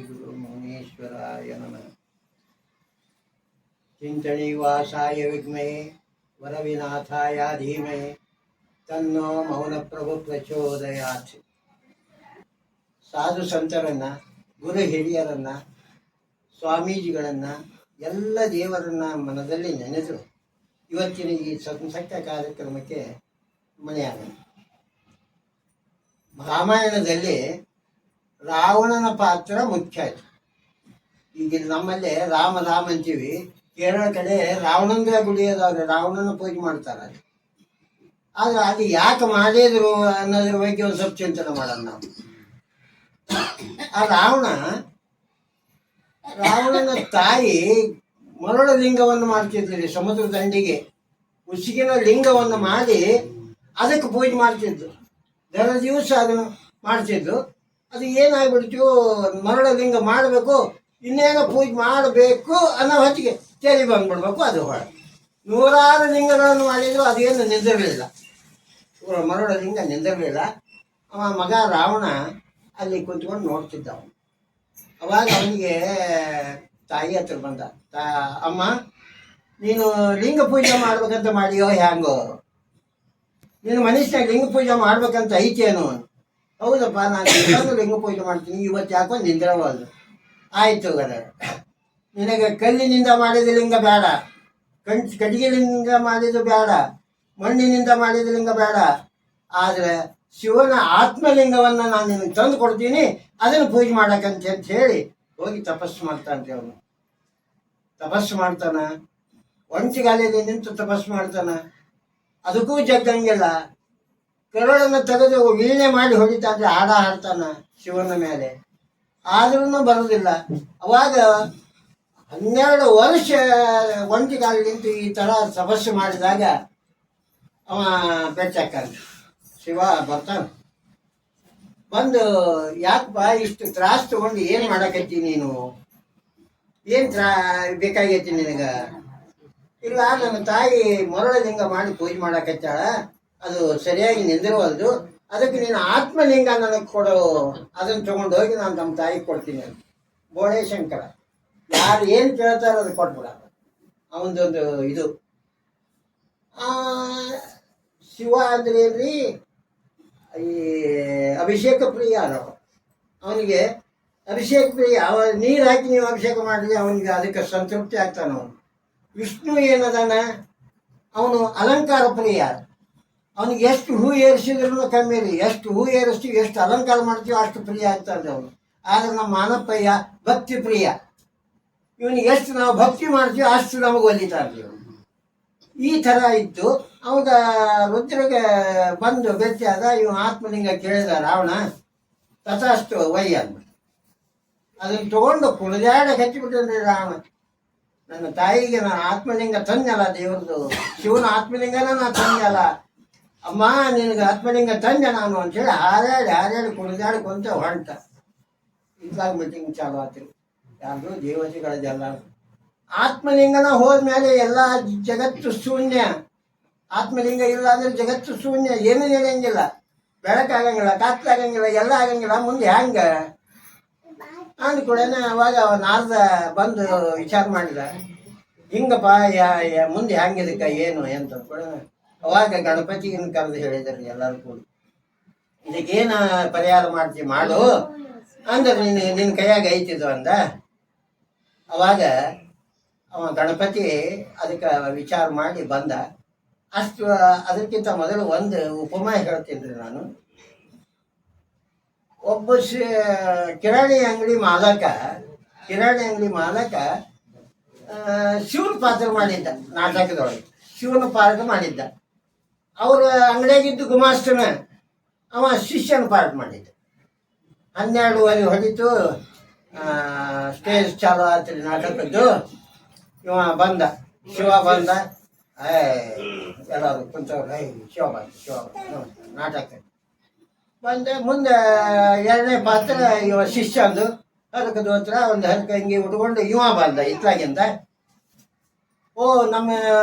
ಗುರು ಮುನೀಶ್ವರಾಯ ನಮಃ. ಚಿಂತನೀವಾಸಾಯ ವಿದ್ಮಹೇ ವರವಿನಾಥಾಯ ಧೀಮಹಿ ತನ್ನೋ ಮೌನ ಪ್ರಭು ಪ್ರಚೋದಯಾತ್. ಸಾಧು ಸಂತರನ್ನ, ಗುರು ಹಿರಿಯರನ್ನ, ಸ್ವಾಮೀಜಿಗಳನ್ನ, ಎಲ್ಲ ದೇವರನ್ನ ಮನದಲ್ಲಿ ನೆನೆದು ಇವತ್ತಿನ ಈ ಸತ್ಯ ಕಾರ್ಯಕ್ರಮಕ್ಕೆ ಮನೆಯಾಗ. ರಾಮಾಯಣದಲ್ಲಿ ರಾವಣನ ಪಾತ್ರ ಮುಖ್ಯ ಆಯ್ತು. ಈಗ ನಮ್ಮಲ್ಲಿ ರಾಮ ರಾಮ ಅಂತೀವಿ, ಕೇರಳ ಕಡೆ ರಾವಣಂದ್ರ ಗುಡಿ ಅದಾವ್ರೆ, ರಾವಣನ ಪೂಜೆ ಮಾಡ್ತಾರೆ. ಆದ್ರೆ ಅದು ಯಾಕೆ ಮಾಡಿದ್ರು ಅನ್ನೋದ್ರ ಬಗ್ಗೆ ಒಂದು ಸ್ವಲ್ಪ ಚಿಂತನೆ ಮಾಡೋಣ ನಾವು. ಆ ರಾವಣನ ತಾಯಿ ಮರಳ ಲಿಂಗವನ್ನು ಮಾಡ್ತಿದ್ರಿ, ಸಮುದ್ರ ದಂಡಿಗೆ ಉಸಿಗಿನ ಲಿಂಗವನ್ನು ಮಾಡಿ ಅದಕ್ಕೆ ಪೂಜೆ ಮಾಡ್ತಿದ್ದು. ದರ ದಿವಸ ಅದನ್ನು ಮಾಡ್ತಿದ್ದು. ಅದು ಏನಾಗ್ಬಿಡ್ತು, ಮರಳ ಲಿಂಗ ಮಾಡಬೇಕು, ಇನ್ನೇನೋ ಪೂಜೆ ಮಾಡಬೇಕು ಅನ್ನೋ ಹೊತ್ತಿಗೆ ತೆರಿ ಬಂದ್ಬಿಡ್ಬೇಕು. ಅದು ಹೊಳ ನೂರಾರು ಲಿಂಗಗಳನ್ನು ಮಾಡಿದ್ರು ಅದೇನು ನಿಂದಿರಲಿಲ್ಲ, ಮರಳ ಲಿಂಗ ನಿಂದಿರಲಿಲ್ಲ. ಅವ ಮಗ ರಾವಣ ಅಲ್ಲಿ ಕುಂತ್ಕೊಂಡು ನೋಡ್ತಿದ್ದ. ಅವಾಗ ಅವನಿಗೆ ತಾಯಿ ಹತ್ರ ಬಂದ, ಅಮ್ಮ ನೀನು ಲಿಂಗ ಪೂಜೆ ಮಾಡ್ಬೇಕಂತ ಮಾಡಿಯೋ ಹ್ಯಾಂಗೋ, ನೀನು ಮನುಷ್ಯನಾಗ ಲಿಂಗ ಪೂಜೆ ಮಾಡ್ಬೇಕಂತ ಐತೇನು? ಹೌದಪ್ಪ, ನಾನು ಲಿಂಗ ಪೂಜೆ ಮಾಡ್ತೀನಿ, ಇವತ್ತು ಯಾಕೋ ನಿಂದಿರವಲ್ದು. ಆಯ್ತು ಗರ, ನಿನಗೆ ಕಲ್ಲಿನಿಂದ ಮಾಡಿದ ಲಿಂಗ ಬೇಡ, ಕಟ್ಟಿಗೆ ಲಿಂಗ ಮಾಡಿದ್ದು ಬೇಡ, ಮಣ್ಣಿನಿಂದ ಮಾಡಿದ ಲಿಂಗ ಬೇಡ, ಆದರೆ ಶಿವನ ಆತ್ಮಲಿಂಗವನ್ನು ನಾನು ನಿನಗೆ ತಂದು ಕೊಡ್ತೀನಿ, ಅದನ್ನು ಪೂಜೆ ಮಾಡಕ್ಕಂತ ಹೇಳಿ ಹೋಗಿ ತಪಸ್ಸು ಮಾಡ್ತಾನಂತೆ. ಅವನು ತಪಸ್ಸು ಮಾಡ್ತಾನ, ಒಂಟಿಗಾಲಲ್ಲಿ ನಿಂತು ತಪಸ್ಸು ಮಾಡ್ತಾನ. ಅದಕ್ಕೂ ಜಗ್ಗಂಗಿಲ್ಲ. ಕರುಳನ್ನು ತೆಗೆದು ವೀಣೆ ಮಾಡಿ ಹೊಡಿತಾದ್ರೆ ಹಾಡ ಹಾಡ್ತಾನ ಶಿವನ ಮೇಲೆ, ಆದ್ರೂ ಬರೋದಿಲ್ಲ. ಅವಾಗ 12 ವರ್ಷ ಒಂಟಿಗಾಲಿ ನಿಂತು ಈ ಥರ ತಪಸ್ಸು ಮಾಡಿದಾಗ ಅವ ಬೆಚ್ಚಕ್ಕಾನ. ಶಿವ ಬರ್ತಾನ, ಬಂದು ಯಾಕಪ್ಪ ಇಷ್ಟು ತ್ರಾಸ ತಗೊಂಡು ಏನು ಮಾಡಕತ್ತಿ ನೀನು, ಏನು ಬೇಕಾಗೈತಿ ನಿನಗ? ಇಲ್ಲ, ನನ್ನ ತಾಯಿ ಮರಳಲಿಂಗ ಮಾಡಿ ಪೂಜೆ ಮಾಡಕತ್ತಾಳ, ಅದು ಸರಿಯಾಗಿ ನಿಂದಿರುವಲ್ದು, ಅದಕ್ಕೆ ನೀನು ಆತ್ಮಲಿಂಗ ನನಗೆ ಕೊಡು, ಅದನ್ನು ತಗೊಂಡು ಹೋಗಿ ನಾನು ನಮ್ಮ ತಾಯಿಗೆ ಕೊಡ್ತೀನಿ ಅಂತ. ಬೋಳೆ ಶಂಕರ ಯಾರು ಏನು ಕೇಳ್ತಾರೋ ಅದು ಕೊಟ್ಬಿಡ, ಅವನದೊಂದು ಇದು. ಶಿವ ಅಂದ್ರೆ ಏನ್ರಿ, ಈ ಅಭಿಷೇಕ ಪ್ರಿಯ ಅವನಿಗೆ ಅಭಿಷೇಕ ಪ್ರಿಯ. ಅವ ನೀರು ಹಾಕಿ ನೀವು ಅಭಿಷೇಕ ಮಾಡಲಿ, ಅವನಿಗೆ ಅದಕ್ಕೆ ಸಂತೃಪ್ತಿ ಆಗ್ತಾನ. ಅವನು ವಿಷ್ಣು ಏನದಾನ, ಅವನು ಅಲಂಕಾರ ಪ್ರಿಯ. ಅವನಿಗೆ ಎಷ್ಟು ಹೂ ಏರಿಸಿದ್ರು ಕಮ್ಮಿ ರೀ, ಎಷ್ಟು ಹೂ ಏರಿಸ್ತೀವಿ, ಎಷ್ಟು ಅಲಂಕಾರ ಮಾಡ್ತೀವಿ ಅಷ್ಟು ಪ್ರಿಯ ಆಗ್ತದೆ ಅವನು. ಆದರೆ ನಮ್ಮ ಮಾನಪ್ಪಯ್ಯ ಭಕ್ತಿ ಪ್ರಿಯ. ಇವನಿಗೆ ಎಷ್ಟು ನಾವು ಭಕ್ತಿ ಮಾಡ್ತೀವಿ ಅಷ್ಟು ನಮಗೆ ಒಲಿತಾ ಇರ್ತೀವಿ. ಈ ಥರ ಇದ್ದು ಅವಾಗ ರುದ್ರಗೆ ಬಂದು ಭೇಟಿಯಾದ. ಇವ ಆತ್ಮಲಿಂಗ ಕೇಳಿದ ರಾವಣ, ತಥಾಸ್ತು ವಯ್ಯ ಅಂದ್ಬಿಟ್ಟು ಅದನ್ನು ತಗೊಂಡು ಕುಣಿದಾಡ ಹಚ್ಚಿಬಿಟ್ರಿ ರಾವಣ. ನನ್ನ ತಾಯಿಗೆ ನಾನು ಆತ್ಮಲಿಂಗ ತಂದಲ್ಲ, ದೇವ್ರದ್ದು ಶಿವನ ಆತ್ಮಲಿಂಗನ ನಾನು ತಂದಲ್ಲ, ಅಮ್ಮ ನಿನಗೆ ಆತ್ಮಲಿಂಗ ತಂದೆ ನಾನು ಅಂತೇಳಿ ಹಾರಾಡಿ ಕುಣಿದಾಡಿ ಕೊಂತ ಹೊಂಟ. ಇದ್ದಾಗ ಮೀಟಿಂಗ್ ಚಾಲು ಆತ್ರಿ. ಯಾರು ದೇವತೆಗಳದೆಲ್ಲ ಆತ್ಮಲಿಂಗನ ಹೋದ್ಮೇಲೆ ಎಲ್ಲ ಜಗತ್ತು ಶೂನ್ಯ. ಆತ್ಮಲಿಂಗ ಇಲ್ಲ ಅಂದ್ರೆ ಜಗತ್ತು ಶೂನ್ಯ, ಏನೂ ನಡೆಯಂಗಿಲ್ಲ, ಬೆಳಕಾಗಂಗಿಲ್ಲ, ಕಾತ್ತಾಗಂಗಿಲ್ಲ, ಎಲ್ಲ ಆಗಂಗಿಲ್ಲ. ಮುಂದೆ ಹೆಂಗ ಅಂದ್ಕೂಡನೆ ಅವಾಗ ನಾರದ ಬಂದು ವಿಚಾರ ಮಾಡಿದ, ಹಿಂಗಪ್ಪ ಮುಂದೆ ಹೆಂಗಿದಕ್ಕ ಏನು ಅಂತ ಕೂಡ. ಅವಾಗ ಗಣಪತಿಯನ್ನು ಕರೆದು ಹೇಳಿದ್ರು ಎಲ್ಲರೂ ಕೂಡ, ಇದಕ್ಕೇನು ಪರಿಹಾರ ಮಾಡ್ತೀವಿ ಮಾಡು ಅಂದ್ರೆ ನಿನ್ನ ಕೈಯಾಗ ಐತಿದ್ದು ಅಂದ. ಅವಾಗ ಅವ ಗಣಪತಿ ಅದಕ್ಕೆ ವಿಚಾರ ಮಾಡಿ ಬಂದ. ಅಷ್ಟು ಅದಕ್ಕಿಂತ ಮೊದಲು ಒಂದು ಉಪಮಾ ಹೇಳ್ತೀನಿ ನಾನು. ಒಬ್ಬ ಕಿರಾಣಿ ಅಂಗಡಿ ಮಾಲಕ ಶಿವನ ಪಾತ್ರ ಮಾಡಿದ್ದ. ನಾಟಕದೊಳಗೆ ಶಿವನ ಪಾತ್ರ ಮಾಡಿದ್ದ. ಅವ್ರ ಅಂಗಡಿಯಾಗಿದ್ದು ಗುಮಾಸ್ತನ ಅವ ಶಿಷ್ಯನ ಪಾಠ ಮಾಡಿದ್ದ. 12 ಹೊಡಿತು, ಸ್ಟೇಜ್ ಚಾಲು ಆತ್ರಿ ನಾಟಕದ್ದು. ಇವ ಬಂದ, ಶಿವ ಬಂದ, ಎಲ್ಲರೂ ಕುಂತವ್ರು, ಶಿವ ಬಂದ ನಾಟಕ ಬಂದ. ಮುಂದೆ 2ನೇ ಪಾತ್ರ ಇವ ಶಿಷ್ಯ ಅಂದು ಹರಕ ದೋತ್ರ ಒಂದು ಹರಕ ಹಿಂಗೆ ಉಟ್ಕೊಂಡು ಇವ ಬಂದ ಇತ್ಲಾಗಿಂದ. ಓ ನಮ್ಮ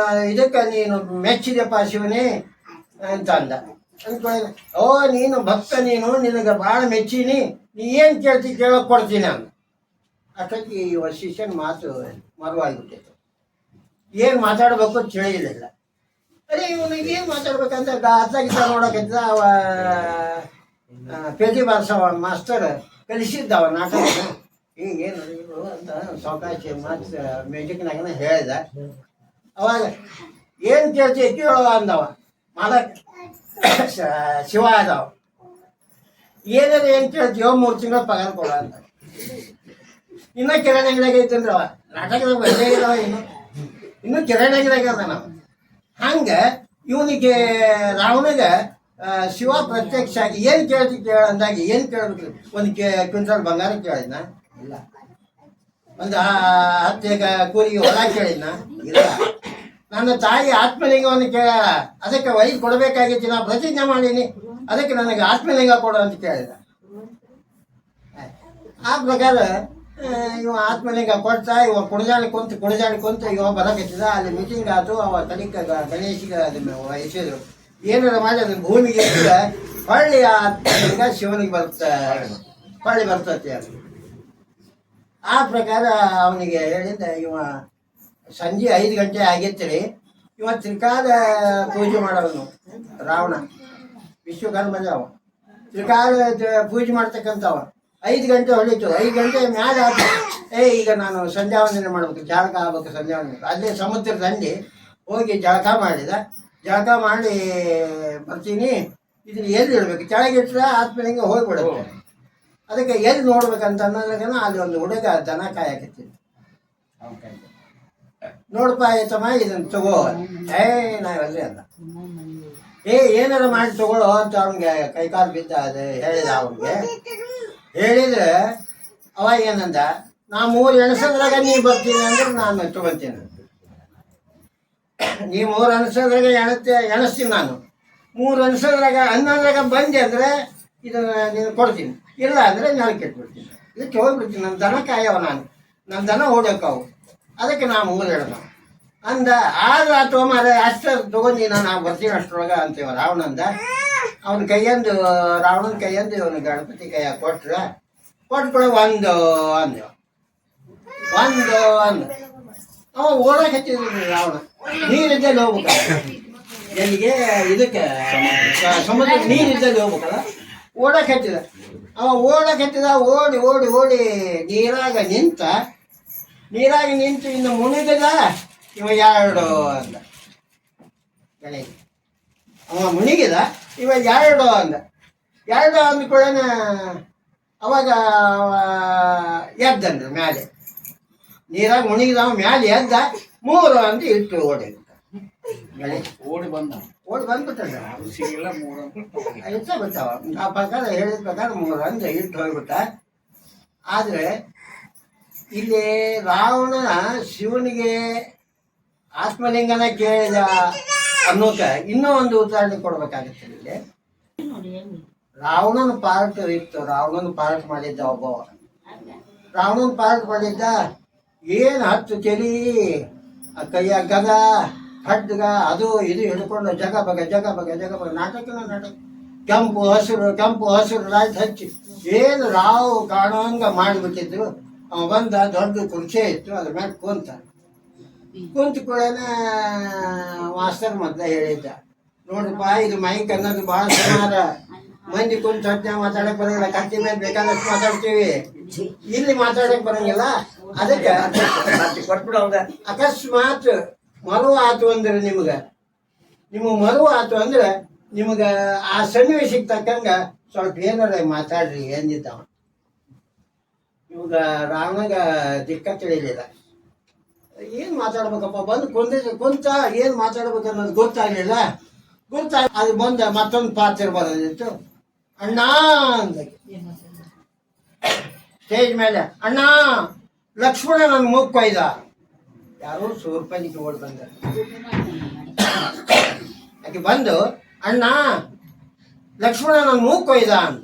ಇದಕ್ಕೆ ನೀನು ಮೆಚ್ಚಿದೆಪ್ಪ ಶಿವನೇ ಅಂತ ಅಂದ. ಅಂದ್ಕೊಳ್ಳಿ, ಓ ನೀನು ಭಕ್ತ, ನೀನು ನಿನಗೆ ಭಾಳ ಮೆಚ್ಚೀನಿ, ನೀ ಏನು ಕೇಳ್ತಿ ಕೇಳೋಕೆ ಕೊಡ್ತೀನಿ ಅಂದ. ಅಷ್ಟೊತ್ತಿಗೆ ಈ ಶಿಷ್ಯನ ಮಾತು ಮರುವಾಗಿಬಿಟ್ಟಿತ್ತು. ಏನು ಮಾತಾಡ್ಬೇಕು ತಿಳಿಯಲಿಲ್ಲ. ಅರೆ ಇವನಿಗೆ ಏನು ಮಾತಾಡ್ಬೇಕಂತ ಅತ್ತಾಗಿದ್ದ ನೋಡಕತ್ತಿದ್ದ. ಅವ ಪೇಟಿ ಬಾರಿಸವ ಮಾಸ್ತರ್ ಕಲಿಸಿದ್ದ ಅವ ನಾಟಕ. ಹಿಂಗೇನು ಅಂತ ಸಾವಕಾಶ ಮಾತು ಮ್ಯೂಸಿಕ್ನಾಗನ ಹೇಳಿದ. ಅವಾಗ ಏನು ಕೇಳ್ತೀವಿ ಕೇಳೋ ಅಂದವ ಮಾಲಕ್ ಶಿವ ಅದಾವ. ಏನಾದ್ರು ಏನು ಕೇಳ್ತೀವೋ 3 ತಿಂಗಳು ಪಗಾರ ಕೊಡ ಅಂತ. ಇನ್ನೂ ಕಿರಾಣಿಗಳಾಗ ಐತಂದ್ರೆ ಅವ ನಾಟಕದಾಗ ಬಂದೇ ಇಲ್ಲವ. ಇನ್ನೂ ಕಿರಾಣಿಗಳಾಗ ಅದ ನಾವು. ಹಂಗೆ ಇವನಿಗೆ ರಾವಣಿಗೆ ಶಿವ ಪ್ರತ್ಯಕ್ಷ ಆಗಿ ಏನು ಕೇಳ್ತಿ ಕೇಳ ಅಂದಾಗ ಏನು ಕೇಳಬೇಕು? ಒಂದು ಕ್ವಿಂಟಲ್ ಬಂಗಾರ ಕೇಳಿದ್ನ? ಇಲ್ಲ. ಒಂದು 10 ಕೂರಿಗೆ ಹೊಲ ಕೇಳಿದ್ನ? ಇಲ್ಲ. ನನ್ನ ತಾಯಿ ಆತ್ಮಲಿಂಗವನ್ನು ಕೇಳ, ಅದಕ್ಕೆ ವೈದ್ಯ ಕೊಡಬೇಕಾಗಿತ್ತು, ನಾ ಪ್ರತಿಜ್ಞೆ ಮಾಡೀನಿ, ಅದಕ್ಕೆ ನನಗೆ ಆತ್ಮಲಿಂಗ ಕೊಡು ಅಂತ ಕೇಳಿದ. ಆ ಪ್ರಕಾರ ಇವ ಆತ್ಮಲಿಂಗ ಕೊಡ್ತಾ ಇವ ಕುಣಜಾಣಿ ಕುಂತ ಇವ ಬರಕತ್ತಿದ. ಅಲ್ಲಿ ಮೀಟಿಂಗ್ ಆಯ್ತು. ಅವ ತನಿಕ ಗಣೇಶಿಗೆ ಅದನ್ನು ವಹಿಸಿದ್ರು. ಏನಾರ ಮಾಡಿ ಅದನ್ನ ಭೂಮಿಗೆ ಇಟ್ಟಿದ ಹೊಳ್ಳಿ ಆ ಆತ್ಮಲಿಂಗ ಶಿವನಿಗೆ ಹೊಳ್ಳಿ ಬರ್ತತಿ ಅದು. ಆ ಪ್ರಕಾರ ಅವನಿಗೆ ಹೇಳಿದ್ದ. ಇವ ಸಂಜೆ 5 ಗಂಟೆ ಆಗಿತ್ತು. ಇವ ತ್ರಿಕಾಲ ಪೂಜೆ ಮಾಡೋನು ರಾವಣ, ವಿಶ್ವಕರ್ಮದ ಅವ. ತ್ರಿಕಾಲ ಪೂಜೆ ಮಾಡ್ತಕ್ಕಂಥವ. 5 ಗಂಟೆ ಹೊಳಿತು. 5 ಗಂಟೆ ಮ್ಯಾಲೆ ಆತ. ಈಗ ನಾನು ಸಂಧ್ಯಾವಂದನೆ ಮಾಡ್ಬೇಕು, ಜಳಕ ಆಗ್ಬೇಕು. ಸಂಧ್ಯಾವಂದನೆ ಅಲ್ಲೇ ಸಮುದ್ರ ದಂಡಿ ಹೋಗಿ ಜಳಕ ಮಾಡಿದ. ಜಳಕ ಮಾಡಿ ಬರ್ತೀನಿ, ಇದನ್ನ ಎಲ್ಲಿ ಇಡ್ಬೇಕು? ಕೆಳಗಿಟ್ರೆ ಆತ್ಮಲಿಂಗ ಹೋಗ್ಬಿಡುತ್ತೆ. ಅದಕ್ಕೆ ಎಲ್ಲಿ ನೋಡ್ಬೇಕಂತ ಅನ್ನೋದಕ್ಕನ ಅಲ್ಲಿ ಒಂದು ಹುಡುಗ ದನ ಕಾಯಕತ್ತಿದ್ದ. ನೋಡಪ್ಪ ಆಯ್ತಮ್ಮ ಇದನ್ನ ತಗೋ. ನಾವಲ್ಲೇ ಅಲ್ಲ. ಏನಾರ ಮಾಡಿ ತಗೊಳ್ಳೋ ಅಂತ ಅವ್ನಿಗೆ ಕೈಕಾಲು ಬಿದ್ದ. ಅದು ಹೇಳಿದ. ಅವ್ನಿಗೆ ಹೇಳಿದ್ರೆ ಅವ ಏನಂದ, ನಾ 3 ಎಣಸದ್ರಾಗ ನೀ ಬರ್ತೀನಿ ಅಂದ್ರೆ ನಾನು ತಗೊಳ್ತೀನಿ. ನೀ 3 ಎಣಸದ್ರಾಗ ಎಣಿಸ್ತೀನಿ ನಾನು. 3 ಎಣಸದ್ರಾಗ 11ರಾಗ ಬಂದೆ ಅಂದ್ರೆ ಇದನ್ನ ನೀನು ಕೊಡ್ತೀನಿ. ಇಲ್ಲ ಅಂದರೆ ನೆಲಕ್ಕೆ ಇಟ್ಬಿಡ್ತೀನಿ. ಇದಕ್ಕೆ ಹೋಗ್ಬಿಡ್ತೀನಿ. ನನ್ನ ದನ ಕಾಯವ ನಾನು. ನನ್ನ ದನ ಓಡೋಕ್ಕವು. ಅದಕ್ಕೆ ನಾ 3 ಎಣ್ದ ಅಂದ. ಆದ್ರೆ ಆತು ಮಾರೆ ಅಷ್ಟು ತಗೊಂಡು ನಾನು ಬರ್ತೀನಿ ಅಷ್ಟರೊಳಗೆ ಅಂತೀವ ರಾವಣಂದ. ಅವನ ಕೈಯಂದು ರಾವಣನ ಕೈಯಂದು ಇವನು ಗಣಪತಿ ಕೈಯ ಕೊಟ್ಬಿಡ ಒಂದು ಅಂದ. ಅವ ಓಡಕ್ಕೆ ಹಚ್ಚಿದ್ರಿ ರಾವಣ. ನೀರಿದ್ದಲ್ಲಿ ಹೋಗ್ಬೇಕಲ್ಲ ಎಲ್ಲಿಗೆ? ಇದಕ್ಕೆ ಸಮುದ್ರ ನೀರಿದ್ದಲ್ಲಿ ಹೋಗ್ಬೇಕಲ್ಲ. ಓಡಕ್ಕೆ ಹಚ್ಚಿದ. ಅವ ಓಡಕ್ಕೆ ಹತ್ತಿದ. ಓಡಿ ನೀರಾಗ ನಿಂತು ಇನ್ನು ಮುಳುಗದ. ಇವ 2 ಅಂದ. ಗಣೇಶ ಅವ ಮುಳುಗಿದ. ಇವ 2 ಅಂದ. 2 ಅಂದ್ಕೊಳ್ಳೋಣ. ಅವಾಗ ಎದ್ದಂದ್ರೆ ಮ್ಯಾಲೆ ನೀರಾಗ ಮುಳುಗಿದ. ಅವ ಮ್ಯಾಲೆ ಎದ್ದ. 3 ಅಂತ ಇಟ್ಟು ಓಡಿ ಬಂದ್ಬಿಟ್ಟ. ಇಷ್ಟ ಬಿಡ್ತಾವ. ಆ ಪ್ರಕಾರ ಹೇಳಿದ ಪ್ರಕಾರ 3 ಅಂತ ಇಟ್ಟು ಹೋಗ್ಬಿಟ್ಟ. ಆದರೆ ಇಲ್ಲಿ ರಾವಣನ ಶಿವನಿಗೆ ಆತ್ಮಲಿಂಗನ ಕೇಳಿದ ಅನ್ನೋಕೆ ಇನ್ನೂ ಒಂದು ಉದಾಹರಣೆ ಕೊಡ್ಬೇಕಾಗತ್ತೆ. ಇಲ್ಲಿ ರಾವಣನ ಪಾರ್ಟ್ ಇತ್ತು. ರಾವಣನ ಪಾರ್ಟ್ ಮಾಡಿದ್ದ ಒಬ್ಬವ. ರಾವಣನ ಪಾರ್ಟ್ ಮಾಡಿದ್ದ. ಏನು 10 ತಲೆ, ಕೈಯ ಗದ, ಖಡ್ಗ, ಅದು ಇದು ಹಿಡ್ಕೊಂಡು ಜಗ ಬಗ ನಾಟಕ. ಕೆಂಪು ಹಸಿರು ಲೈಟ್ ಹಚ್ಚಿ ಏನು ರಾವು ಕಾಣೋಂಗ ಮಾಡಿಬಿಟ್ಟಿದ್ರು. ಅವ ಬಂದ. ದೊಡ್ಡ ಕುರ್ಚಿ ಇತ್ತು. ಅದ್ರ ಮೇಲೆ ಕುಂತ ಕೂಡನ ಮಾಸ್ತರ್ ಮೊದಲ ಹೇಳಿದ್ದ, ನೋಡ್ರಪ್ಪ ಇದು ಮೈಕ್ ಅನ್ನೋದು ಭಾಳ ಸುಮಾರ. ಮಂದಿ ಕುಂತ ಹೊತ್ತಿನ ಮಾತಾಡಕ್ ಬರಂಗಿಲ್ಲ. ಕತ್ತಿ ಮೇಲೆ ಬೇಕಾದಷ್ಟು ಮಾತಾಡ್ತೀವಿ. ಇಲ್ಲಿ ಮಾತಾಡಕ್ ಬರಂಗಿಲ್ಲ. ಅದಕ್ಕೆ ಅಕಸ್ಮಾತ್ ಮರು ಆತು ಅಂದ್ರೆ ನಿಮಗೆ ಮರು ಆತು ಅಂದ್ರೆ ನಿಮಗೆ ಆ ಸನ್ನಿವೇಶಕ್ಕೆ ತಕ್ಕಂಗ ಸ್ವಲ್ಪ ಏನಾರ ಮಾತಾಡ್ರಿ ಎಂದಿದ್ದಾವ. ಇವಾಗ ರಾವಣಗ ದಿಕ್ಕ ತಿಳಿಲಿಲ್ಲ. ಏನು ಮಾತಾಡ್ಬೇಕಪ್ಪ? ಬಂದು ಕುಂತ ಏನು ಮಾತಾಡ್ಬೇಕು ಅನ್ನೋದು ಗೊತ್ತಾಗಲಿಲ್ಲ. ಅದು ಬಂದ ಮತ್ತೊಂದು ಪಾತ್ರ ಬರೋದಿತ್ತು. ಅಣ್ಣ ಅಂದ ಸ್ಟೇಜ್ ಮೇಲೆ. ಅಣ್ಣ ಲಕ್ಷ್ಮಣ ನನ್ನ ಮೂಗ್ ಕೊಯ್ದ. ಯಾರೋ ಸೂರ್ಪನಿಗೆ ಓಡಿ ಬಂದ. ಆಕೆ ಬಂದು ಅಣ್ಣ ಲಕ್ಷ್ಮಣ ನನ್ನ ಮೂಗ್ ಕೊಯ್ದ ಅಂದ.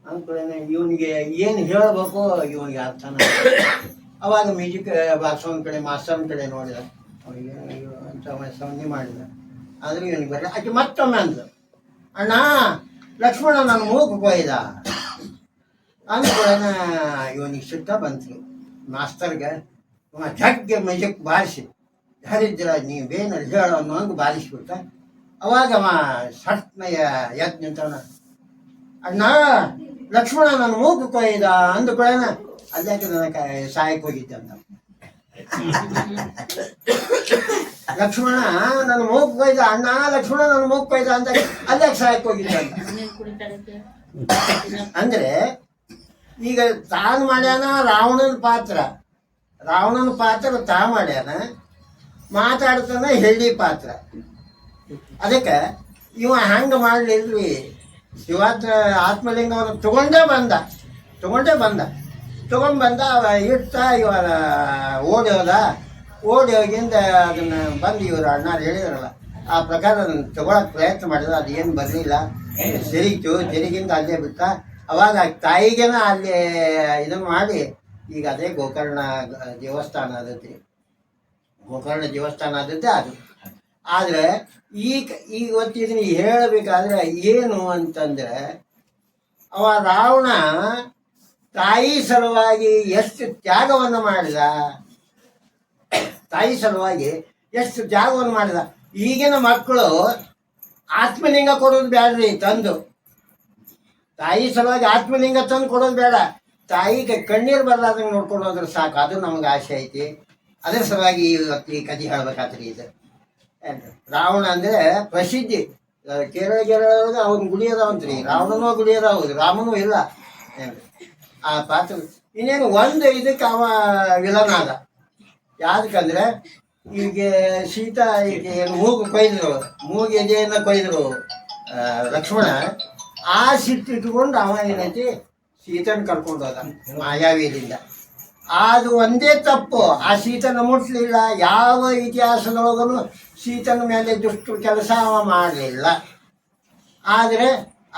ಅಂದ್ಕೊಳ್ಳೇನೆ ಇವನಿಗೆ ಏನು ಹೇಳಬೇಕು ಇವನಿಗೆ ಅರ್ಥನ. ಅವಾಗ ಮ್ಯೂಸಿಕ್ ಬಾಕ್ಸೋನ್ ಕಡೆ ಮಾಸ್ತರ್ನ ಕಡೆ ನೋಡಿದ. ಅವನಿಗೆ ಅಂತ ಸೌಂದಿ ಮಾಡಿದ. ಆದ್ರೆ ಇವನಿಗೆ ಬರಲ್ಲ. ಆಕೆ ಮತ್ತೊಮ್ಮೆ ಅಂದ, ಅಣ್ಣ ಲಕ್ಷ್ಮಣ ನನ್ನ ಮೂಗು ಕೊಯ್ದ. ಅಂದ್ಕೊಳ್ಳೋಣ ಇವನಿಗೆ ಸುತ್ತ ಬಂತು ಮಾಸ್ತರ್ಗೆ ಜಗ್ಗೆ ಮೈಜಕ್ಕೆ ಬಾರಿಸಿ ಹರಿದ್ರ ನೀವೇನಲ್ಲಿ ಹೇಳೋ ಅನ್ನೋ ಹಂಗೆ ಬಾರಿಸ್ಬಿಡ್ತ. ಅವಾಗ ಅವ ಸಟ್ನಯ ಎದ್ದು ನಿಂತವನ, ಅಣ್ಣ ಲಕ್ಷ್ಮಣ ನನ್ನ ಮೂಗು ಕೊಯ್ದ ಅಂದ್ಕೊಳ್ಳೋಣ ಅಲ್ಲಾಕೆ ನನಗೆ ಸಹಾಯಕ್ಕೆ ಹೋಗಿದ್ದೆ ಅಂತ. ಲಕ್ಷ್ಮಣ ನನ್ನ ಮೂಗು ಕೊಯ್ದ, ಅಣ್ಣ ಲಕ್ಷ್ಮಣ ನನ್ನ ಮೂಗು ಕೊಯ್ದ ಅಂತ ಅಲ್ಲಾಕೆ ಸಹಾಯಕ್ಕೆ ಹೋಗಿದ್ದೆ ಅಂತ. ಅಂದ್ರೆ ಈಗ ತಾನು ಮಾಡ್ಯಾನ ರಾವಣನ ಪಾತ್ರ, ರಾವಣನ ಪಾತ್ರ ತಾ ಮಾಡ್ಯಾನ, ಮಾತಾಡ್ತಾನ ಹೆಳ್ಳಿ ಪಾತ್ರ. ಅದಕ್ಕೆ ಇವ ಹಂಗೆ ಮಾಡಲಿಲ್ರಿ, ಶಿವಾತ್ರ ಆತ್ಮಲಿಂಗವನ್ನು ತಗೊಂಡೇ ಬಂದ ತಗೊಂಡು ಬಂದ ಅವ ಇಡ್ತ ಇವ ಓಡಿ ಹೋಗಿಂದ ಅದನ್ನು ಬಂದು ಇವರು ಅಣ್ಣಾರು ಹೇಳಿದ್ರಲ್ಲ ಆ ಪ್ರಕಾರ ಅದನ್ನು ತಗೊಳಕ್ಕೆ ಪ್ರಯತ್ನ ಮಾಡಿದ. ಅದು ಏನು ಬರಲಿಲ್ಲ, ಜರಿಗಿಂದ ಅಲ್ಲೇ ಬಿಟ್ಟ. ಅವಾಗ ತಾಯಿಗೆನ ಅಲ್ಲಿ ಇದನ್ನು ಮಾಡಿ ಈಗ ಅದೇ ಗೋಕರ್ಣ ದೇವಸ್ಥಾನ ಆದೈತಿ, ಗೋಕರ್ಣ ದೇವಸ್ಥಾನ ಆದದ್ದೇ ಅದು. ಆದರೆ ಇವತ್ತು ಇದನ್ನ ಹೇಳಬೇಕಾದ್ರೆ ಏನು ಅಂತಂದ್ರೆ, ಅವ ರಾವಣ ತಾಯಿ ಸಲುವಾಗಿ ಎಷ್ಟು ತ್ಯಾಗವನ್ನು ಮಾಡಿದ, ತಾಯಿ ಸಲುವಾಗಿ ಎಷ್ಟು ತ್ಯಾಗವನ್ನು ಮಾಡಿದ. ಈಗಿನ ಮಕ್ಕಳು ಆತ್ಮಲಿಂಗ ಕೊಡೋದು ಬೇಡ್ರಿ ತಂದು, ತಾಯಿ ಸಲುವಾಗಿ ಆತ್ಮಲಿಂಗ ತಂದು ಕೊಡೋದು ಬೇಡ, ತಾಯಿಗೆ ಕಣ್ಣೀರು ಬರಲಾರ್ದಂಗೆ ನೋಡ್ಕೊಂಡು ಹೋದ್ರೆ ಸಾಕು, ಅದು ನಮ್ಗೆ ಆಸೆ ಐತಿ. ಅದ್ರ ಸಲುವಾಗಿ ಇವತ್ತು ಈ ಕಥೆ ಹೇಳ್ಬೇಕಾತ್ರಿ. ಇದು ರಾವಣ ಅಂದರೆ ಪ್ರಸಿದ್ಧಿ, ಕೇರಳ ಅವ್ನ ಗುಡಿ ಅದಾವಂತ್ರಿ, ರಾವಣನೂ ಗುಡಿ ಅದಾವುದು, ರಾಮನೂ ಇಲ್ಲ ಆ ಪಾತ್ರ. ಇನ್ನೇನು ಒಂದು ಇದಕ್ಕೆ ಅವ ವಿಲನ್ ಆದ. ಯಾವ್ದಕ್ಕಂದ್ರೆ ಈಗ ಸೀತಾ ಈಗ ಏನು ಮೂಗು ಎದೆಯನ್ನು ಕೊಯ್ದರು ಲಕ್ಷ್ಮಣ. ಆ ಸಿಟ್ಟಿಟ್ಕೊಂಡು ಅವ ಏನೈತಿ ಸೀತನ ಕರ್ಕೊಂಡು ಹೋದ ಮಾಯಾವಿಯಿಂದ. ಅದು ಒಂದೇ ತಪ್ಪು, ಆ ಸೀತನ ಮುಟ್ಲಿಲ್ಲ. ಯಾವ ಇತಿಹಾಸದೊಳಗೂ ಸೀತನ ಮೇಲೆ ದುಷ್ಟು ಕೆಲಸ ಅವ ಮಾಡಲಿಲ್ಲ. ಆದರೆ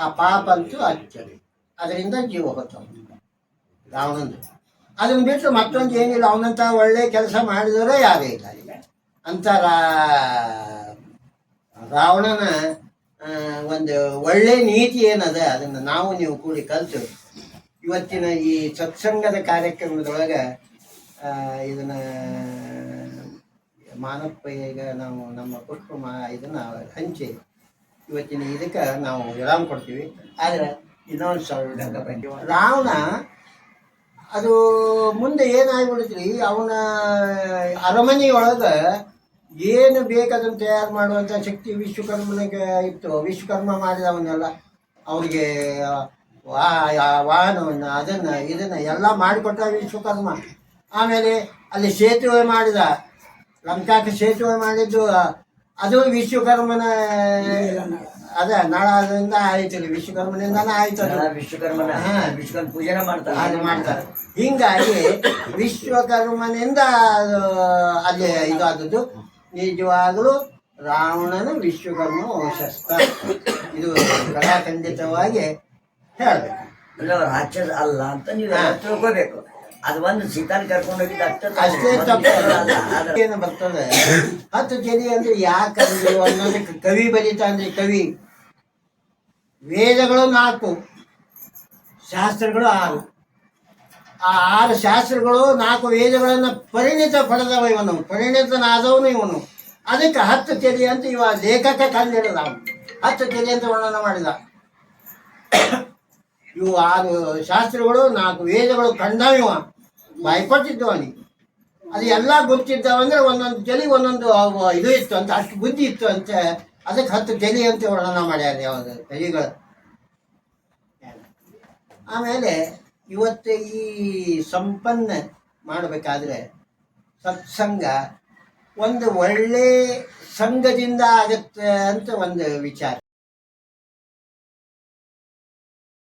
ಆ ಪಾಪ ಅಂತೂ ಹಚ್ಚಲಿ, ಅದರಿಂದ ಜೀವ ಹೊತ್ತ ರಾವಣಂದು. ಅದನ್ನು ಬಿಟ್ಟು ಮತ್ತೊಂದು ಏನಿಲ್ಲ, ಅವನಂತ ಒಳ್ಳೆ ಕೆಲಸ ಮಾಡಿದವರೇ ಯಾರೇ ಇಲ್ಲ ಅಂತ. ರಾವಣನ ಒಂದು ಒಳ್ಳೆ ನೀತಿ ಏನದ ಅದನ್ನು ನಾವು ನೀವು ಕೂಡಿ ಕಲಿತು ಇವತ್ತಿನ ಈ ಸತ್ಸಂಗದ ಕಾರ್ಯಕ್ರಮದೊಳಗೆ ಇದನ್ನು ಮಾನಪ್ಪ ಈಗ ನಾವು ನಮ್ಮ ಕುಟುಂಬ ಇದನ್ನು ಹಂಚಿ ಇವತ್ತಿನ ಇದಕ್ಕೆ ನಾವು ವಿರಾಮ ಕೊಡ್ತೀವಿ. ಆದರೆ ಇನ್ನೊಂದು ಸ್ವಲ್ಪ ರಾವಣ ಅದು ಮುಂದೆ ಏನಾಗ್ಬಿಡ್ತ್ರಿ, ಅವನ ಅರಮನೆಯೊಳಗೆ ಏನು ಬೇಕದನ್ನು ತಯಾರು ಮಾಡುವಂಥ ಶಕ್ತಿ ವಿಶ್ವಕರ್ಮನಿಗೆ ಇತ್ತು. ವಿಶ್ವಕರ್ಮ ಮಾಡಿದ ಅವನ್ನೆಲ್ಲ ಅವ್ರಿಗೆ ವಾಹನವನ್ನು ಇದನ್ನು ಎಲ್ಲ ಮಾಡಿಕೊಟ್ಟ ವಿಶ್ವಕರ್ಮ. ಆಮೇಲೆ ಅಲ್ಲಿ ಸೇತುವೆ ಮಾಡಿದ, ಲಂಕಾಕ್ಕೆ ಸೇತುವೆ ಮಾಡಿದ್ದು ಅದು ವಿಶ್ವಕರ್ಮನ ಅದೇ ನಾಳದಿಂದ ಆಯ್ತು, ವಿಶ್ವಕರ್ಮನಿಂದಾನೇ ಆಯ್ತು. ವಿಶ್ವಕರ್ಮನ ಪೂಜೆನ ಮಾಡ್ತಾರೆ. ಹಿಂಗಾಗಿ ವಿಶ್ವಕರ್ಮನಿಂದ ಅಲ್ಲಿ ಇದಾದದ್ದು. ನಿಜವಾಗಲೂ ರಾವಣನ ವಿಶ್ವಕರ್ಮ ವಂಶಸ್ಥ, ಇದು ಕಡಾಖಂಡಿತವಾಗಿ ಹೇಳಬೇಕು. ರಾಕ್ಷಸ ಅಲ್ಲ ಅಂತ ನೀವು ತಿಳ್ಕೋಬೇಕು. ಅದು ಒಂದು ಸೀತಾನ ಕರ್ಕೊಂಡು ಹೋಗಿದ್ದು ಅಷ್ಟೇ ತಪ್ಪು. ಏನು ಬರ್ತದೆ 10 ಜನ ಅಂದ್ರೆ ಯಾಕಂದ್ರೆ ಅನ್ನೋದಕ್ಕೆ ಕವಿ ಬರೀತಾ ಅಂದ್ರೆ ಕವಿ. ವೇದಗಳು 4, ಶಾಸ್ತ್ರಗಳು 6. ಆ 6 ಶಾಸ್ತ್ರಗಳು 4 ವೇದಗಳನ್ನು ಪರಿಣಿತ ಪಡೆದವ ಇವನು, ಪರಿಣಿತನಾದವನು ಇವನು. ಅದಕ್ಕೆ 10 ತೆಲಿ ಅಂತ ಇವ ಲೇಖಕ ಕಂಡಿಡದ, 10 ತೆಲಿ ಅಂತ ವರ್ಣನ ಮಾಡಿದ. ಇವು 6 ಶಾಸ್ತ್ರಗಳು 4 ವೇದಗಳು ಕಂಡವಿವ, ಭಯಪಟ್ಟಿದ್ದವನಿಗೆ. ಅದು ಎಲ್ಲ ಗೊತ್ತಿದ್ದವಂದ್ರೆ ಒಂದೊಂದು ತಲೆ ಒಂದೊಂದು ಇದು ಇತ್ತು ಅಂತ, ಅಷ್ಟು ಬುದ್ಧಿ ಇತ್ತು ಅಂತ. ಅದಕ್ಕೆ 10 ತಲೆ ಅಂತ ವರ್ಣನ ಮಾಡ್ಯಾರ ಯಾವುದು ತಲೆಗಳು. ಆಮೇಲೆ ಇವತ್ತು ಈ ಸಂಪನ್ನ ಮಾಡಬೇಕಾದ್ರೆ ಸತ್ಸಂಗ ಒಂದು ಒಳ್ಳೆ ಸಂಘದಿಂದ ಆಗತ್ತೆ ಅಂತ ಒಂದು ವಿಚಾರ.